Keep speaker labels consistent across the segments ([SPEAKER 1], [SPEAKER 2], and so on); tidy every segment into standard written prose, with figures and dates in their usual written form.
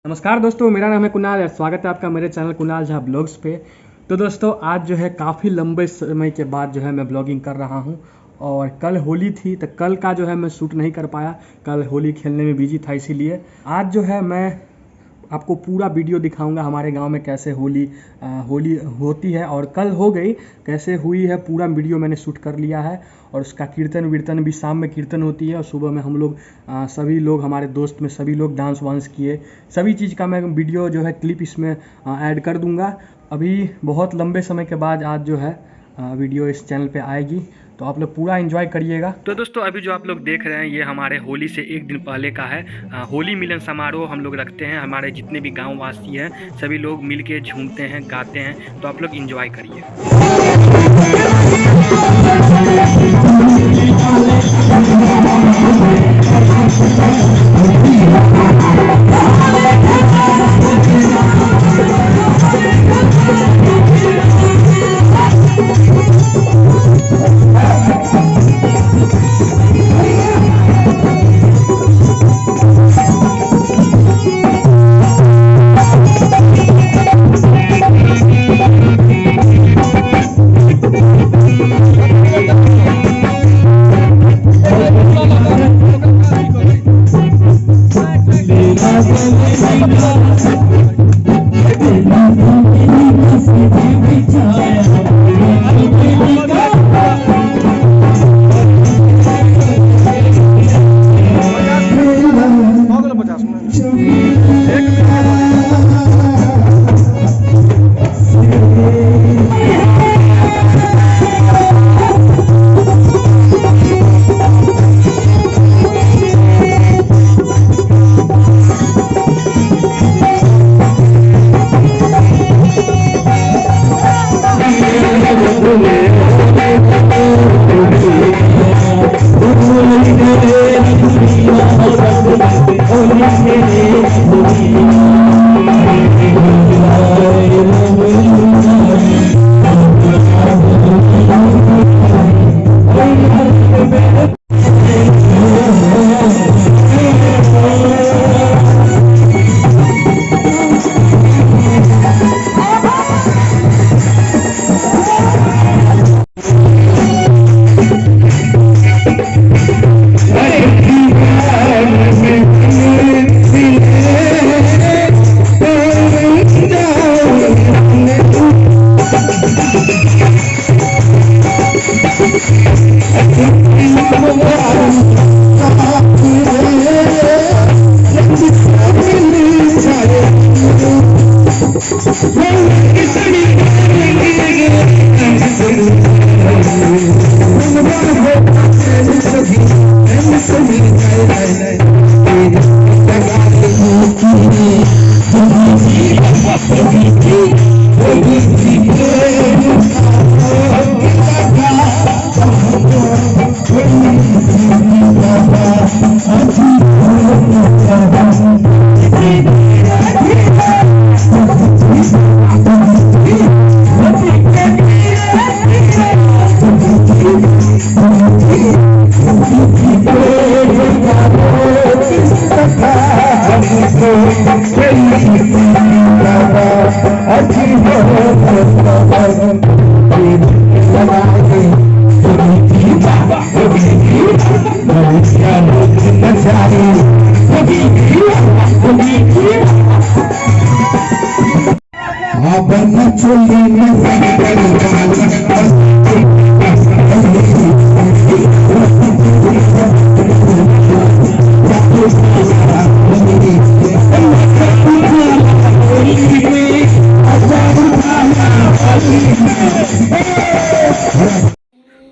[SPEAKER 1] नमस्कार दोस्तों, मेरा नाम है कुणाल और स्वागत है आपका मेरे चैनल कुणाल झा ब्लॉग्स पे। तो दोस्तों आज जो है काफ़ी लंबे समय के बाद जो है मैं ब्लॉगिंग कर रहा हूँ और कल होली थी तो कल का जो है मैं शूट नहीं कर पाया। कल होली खेलने में बिजी था, इसीलिए आज जो है मैं आपको पूरा वीडियो दिखाऊंगा हमारे गांव में कैसे होली होती है और कल हो गई कैसे हुई है। पूरा वीडियो मैंने शूट कर लिया है और उसका कीर्तन भी, शाम में कीर्तन होती है और सुबह में हम लोग सभी लोग, हमारे दोस्त में सभी लोग डांस वांस किए। सभी चीज़ का मैं वीडियो जो है क्लिप इसमें ऐड कर दूंगा। अभी बहुत लंबे समय के बाद आज जो है वीडियो इस चैनल पे आएगी, तो आप लोग पूरा एंजॉय करिएगा। तो दोस्तों अभी जो आप लोग देख रहे हैं ये हमारे होली से एक दिन पहले का है। होली मिलन समारोह हम लोग रखते हैं। हमारे जितने भी गाँव वासी हैं सभी लोग मिल के झूमते हैं, गाते हैं, तो आप लोग इंजॉय करिए।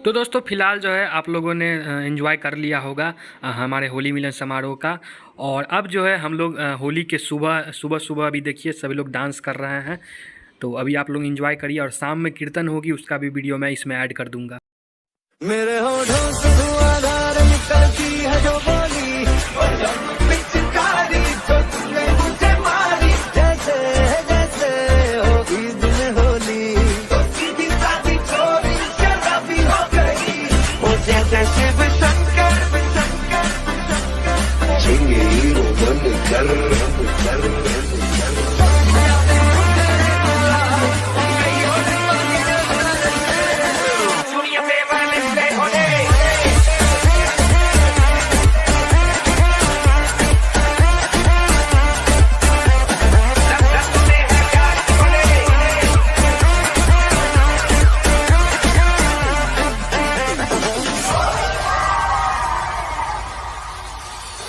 [SPEAKER 1] तो दोस्तों फिलहाल जो है आप लोगों ने एंजॉय कर लिया होगा हमारे होली मिलन समारोह का। और अब जो है हम लोग होली के सुबह अभी देखिए सभी लोग डांस कर रहे हैं, तो अभी आप लोग एंजॉय करिए। और शाम में कीर्तन होगी, उसका भी वीडियो मैं इसमें ऐड कर दूंगा। मेरे होठों से धुआंधार निकलती है जो बोली, पिचकारी जो तुमने मुझे मारी, जैसे जैसे होगी दिन होली, तो सीधी सादी चोरी शराबी हो गई, वो जैसे शिव शंकर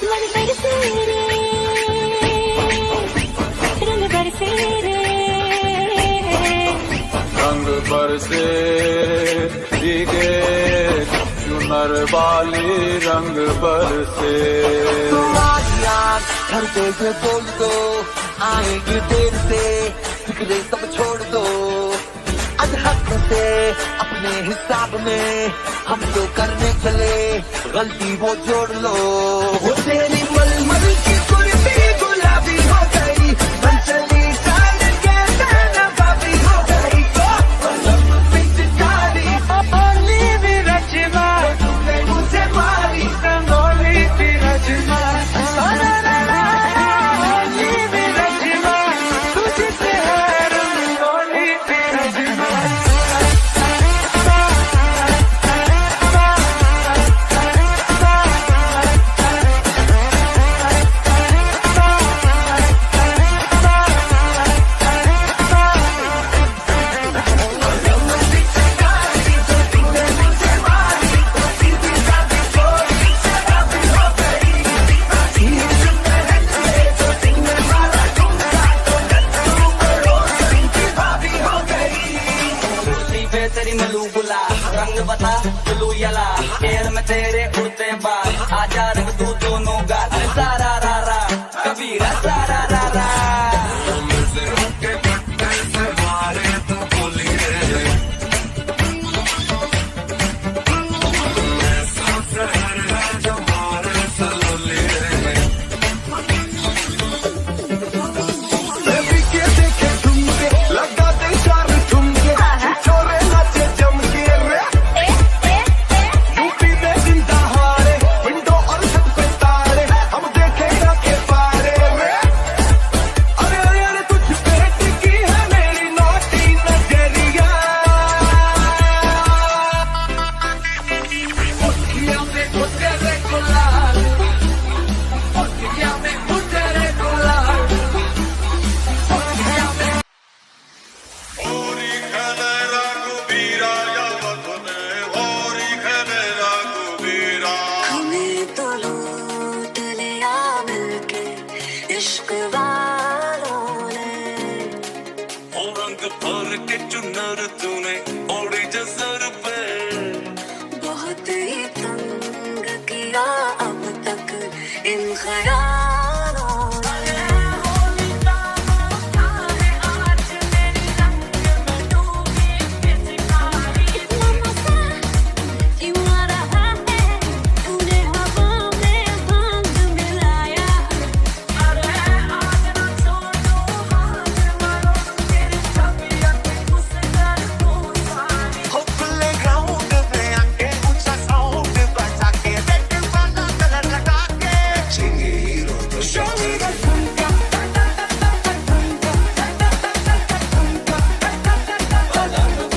[SPEAKER 2] मन बरसे रे, रंग बरसे रे,
[SPEAKER 3] रंग बरसे भीगे चुनर वाली रंग बरसे।
[SPEAKER 4] तुम आज यार घर पे से बोल दो, आएंगे देर से, फिक्रे सब छोड़ दो। आज हक से अपने हिसाब में हम जो करने चले, गलती वो जोड़ लो। वो तेरी मलमल की कुर्ती गुलाबी हो गई, मन चली चाल के नवाबी हो गई। पिचकारी ओली भी रचना, तुमने मुझे मारी रंगोली भी रचना। ओली भी रचना, तुझसे है रंगोली भी रचना। तेरी मलूबुला रंग बता चलू यला, एयर में तेरे उड़ते बाल, आजा रंग तू दोनों गाल। सारा रा रा कबीरा सारा रा रा।
[SPEAKER 5] चुनर तूने ओढ़ी जसर पे,
[SPEAKER 2] बहुत ही तंग किया अब तक इन ख्यालों ने। आज मेरे रंग में डूबी पिचकारी, नमसा क्यों आ रहा है, तूने हवा में भांग मिलाया। अरे आज ना छोड़ो हाथ मारो, तेरी तबीयत घुस कर तू सारी।
[SPEAKER 4] हो खुले ग्राउंड पे आके ऊंचा साउंड बजा के, रेड वाला कलर लगा के, show me the ठुमका,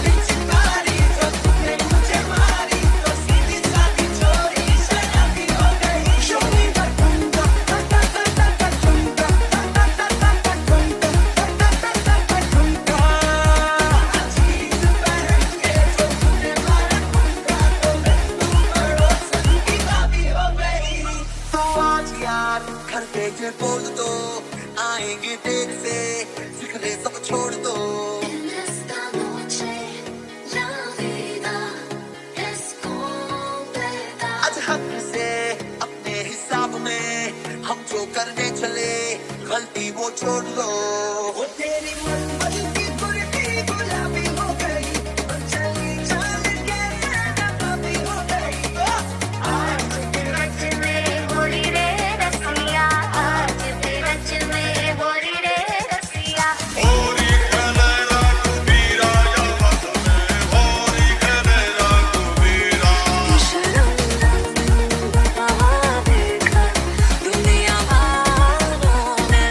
[SPEAKER 4] पिचकारी जो तूने मुझे मारी, तो सीधी सादी चोरी शराबी हो गई। Show me the ठुमका, चीज पहन के जो तूने मारा ठुमका, तो मैं तू रोशन की भाभी हो गई। तो आज यार घर पे जे बोल दो, आएंगे देर से, फिक्रे सब छोड़ दो।
[SPEAKER 2] Esta noche la vida es completa.
[SPEAKER 4] आज हक से अपने हिसाब में हम जो करने चले, गलती वो छोड़ लो। वो तेरी मलमल की कुर्ती गुलाबी हो गई, मन चली चाल के नवाबी हो गई।
[SPEAKER 2] आज रच में होली रे रसिया, आज रच में होली रे रसिया।
[SPEAKER 3] होरी कनेरा कुबीरा या वतने, होरी कनेरा कुबीरा।
[SPEAKER 2] देखा दुनिया वालों ने,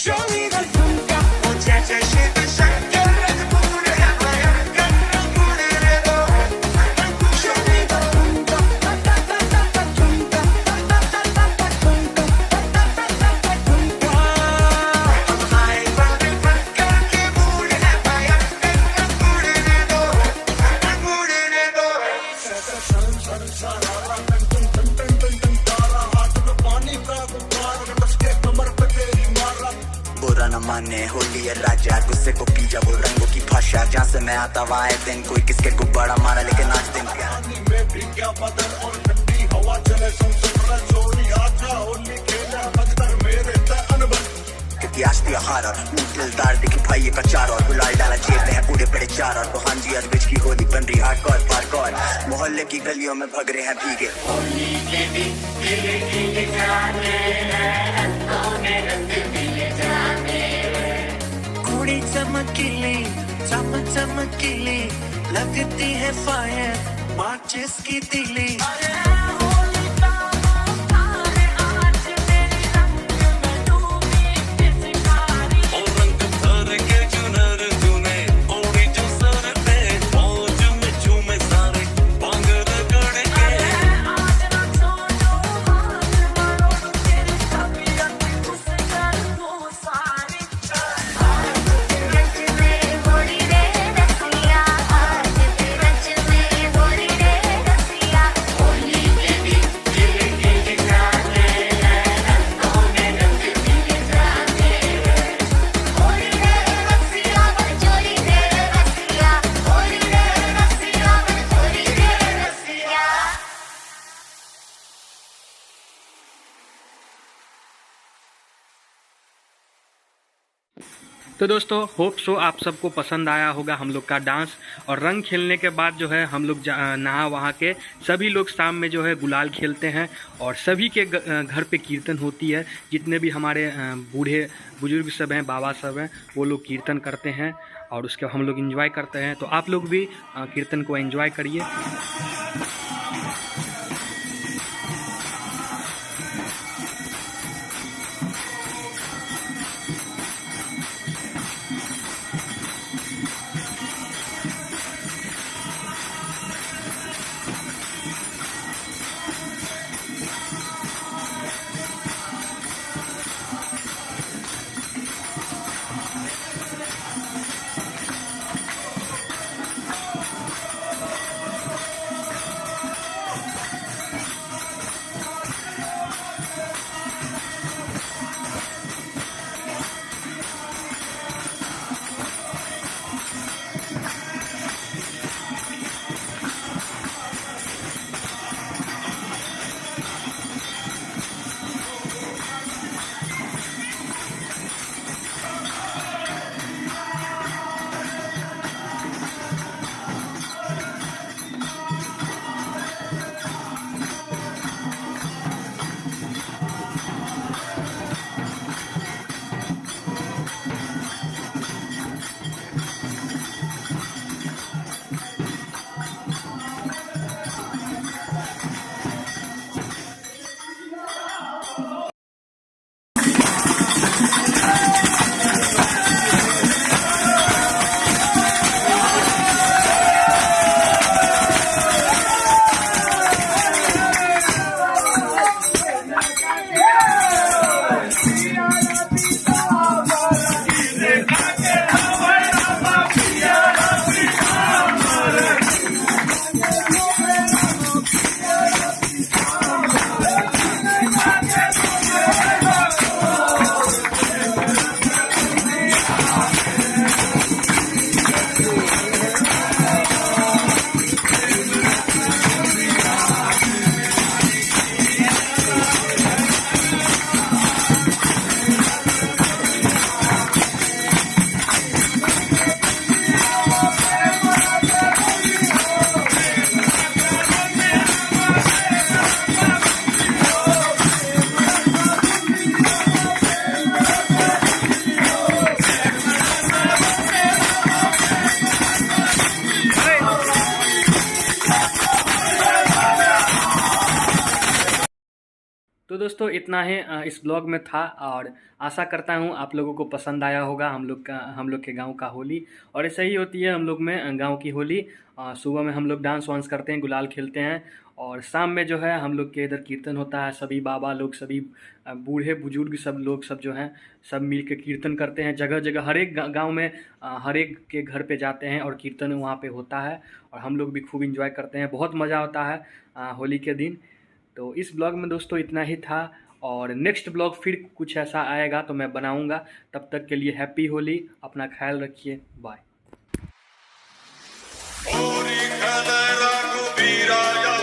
[SPEAKER 5] Show me the ठुमका वो जैसे शिव शंकर रंगूर है भयंकर रंगूर रे दो Show me the ठुमका ठुमका ठुमका हम आए बादल बनकर के मूड है भयंकर रंगूर रे दो रंगूर रे दो
[SPEAKER 6] बुरा न माने होली है राजा गुस्से को पी जा वो रंगों की भाषा जहाँ से मैं आता हुआ है दिन कोई किसके गुब्बारा मारा लेकिन आज दिन क्या क्योंकि आज त्योहार और दिलदार दिखी भाई का चार और गुलाल डाला जेब में है पूरे बड़े चार और तो हाँ जी आज बिच की होली बन रही हार्डकोर पार्कोर मोहल्ले की गलियों में भग रहे हैं भीगे
[SPEAKER 5] घोड़ी चमकीली चमकीली लगती है फायर माचिस की तीली और रंग भर के चुनर तूने ओढ़ी जो सर पे मौज में झूमे सारे बांग रगड़ के
[SPEAKER 2] रच में होली रे रसिया आज भी रच में होली रे रसिया होली के दिन दिल के जाने रंगों में रंग दिए जाने होली रे रसिया बचोली रे रसिया होली रे रसिया बचोली रे रसिया
[SPEAKER 1] तो दोस्तों होप सो आप सबको पसंद आया होगा हम लोग का डांस। और रंग खेलने के बाद जो है हम लोग नहा वहाँ के सभी लोग शाम में जो है गुलाल खेलते हैं और सभी के घर पे कीर्तन होती है। जितने भी हमारे बूढ़े बुजुर्ग सब हैं बाबा सब हैं वो लोग कीर्तन करते हैं और उसके हम लोग एंजॉय करते हैं। तो आप लोग भी कीर्तन को एंजॉय करिए। तो दोस्तों इतना ही इस ब्लॉग में था, और आशा करता हूँ आप लोगों को पसंद आया होगा हम लोग के गांव का होली। और ऐसे ही होती है हम लोग में गांव की होली। सुबह में हम लोग डांस वांस करते हैं, गुलाल खेलते हैं, और शाम में जो है हम लोग के इधर कीर्तन होता है। सभी बाबा लोग, सभी बूढ़े बुजुर्ग सब लोग सब जो हैं सब मिल के कीर्तन करते हैं। जगह जगह हर एक गाँव में हर एक के घर पे जाते हैं और कीर्तन वहाँ पे होता है, और हम लोग भी खूब इंजॉय करते हैं। बहुत मज़ा होता है होली के दिन। तो इस ब्लॉग में दोस्तों इतना ही था, और नेक्स्ट ब्लॉग फिर कुछ ऐसा आएगा तो मैं बनाऊंगा। तब तक के लिए हैप्पी होली, अपना ख्याल रखिए, बाय।
[SPEAKER 3] होली खेले